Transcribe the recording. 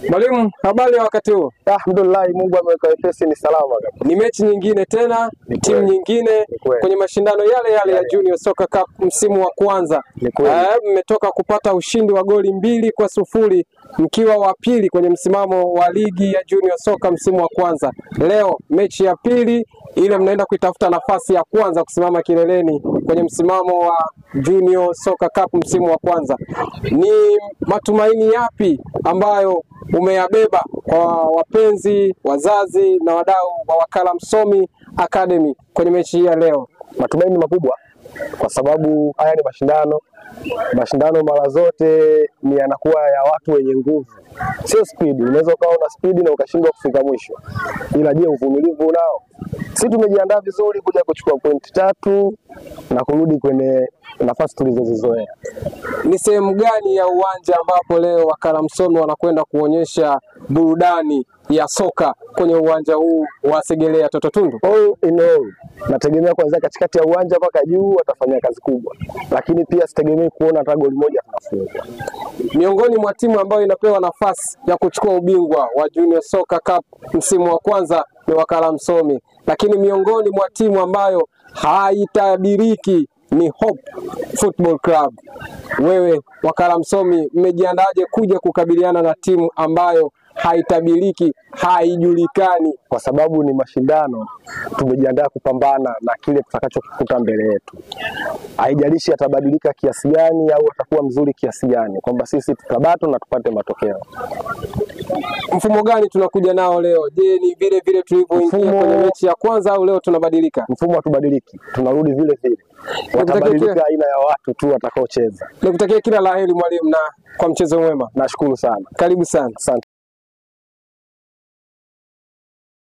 Mwalimu, habari ya wakati huu? Alhamdulillah, Mungu ameweka wepesi, ni salama kabisa. Ni mechi nyingine tena, timu nyingine kwenye mashindano yale ya Junior Soccer Cup msimu wa kwanza. Mmetoka kupata ushindi wa goli 2-0 mkiwa wa pili kwenye msimamo wa ligi ya Junior Soccer msimu wa kwanza. Leo mechi ya pili, ile mnaenda kuitafuta nafasi ya kwanza kusimama kileleni kwenye msimamo wa Junior Soccer Cup msimu wa kwanza. Ni matumaini yapi ambayo umeyabeba kwa wapenzi, wazazi na wadau wa Wakala Msomi Academy kwenye mechi hii ya leo? Matumaini makubwa kwa sababu haya ni mashindano. Mashindano mara zote ni yanakuwa ya watu wenye nguvu, sio speed. Unaweza ukawa na speed na ukashindwa kufika mwisho, ila je, uvumilivu nao? Sisi tumejiandaa vizuri kuja kuchukua pointi 3 na kurudi kwenye nafasi tulizozizoea. Ni sehemu gani ya uwanja ambapo leo Wakala Msomi wanakwenda kuonyesha burudani ya soka kwenye uwanja huu wa Segerea Toto Tundu? All in all, nategemea kuanzia katikati ya uwanja mpaka juu watafanya kazi kubwa, lakini pia sitegemei kuona hata goli moja tunafungwa. Miongoni mwa timu ambayo inapewa nafasi ya kuchukua ubingwa wa Junior Soccer Cup msimu wa kwanza ni Wakala Msomi, lakini miongoni mwa timu ambayo haitabiriki ni Hope Football Club. Wewe Wakala Msomi, mmejiandaje kuja kukabiliana na timu ambayo haitabiriki, haijulikani? Kwa sababu ni mashindano, tumejiandaa kupambana na kile tutakachokukuta mbele yetu. Haijalishi atabadilika kiasi gani au atakuwa mzuri kiasi gani, kwamba sisi tutabato na tupate matokeo. Mfumo gani tunakuja nao leo? Je, ni vile vile tulivyoingia kwenye mechi ya kwanza au leo tunabadilika? Mfumo hatubadiliki, tunarudi vile vile. Watabadilika aina ya watu tu watakaocheza. Nikutakia kila laheri mwalimu, na kwa mchezo mwema. Nashukuru sana. Karibu sana. Asante.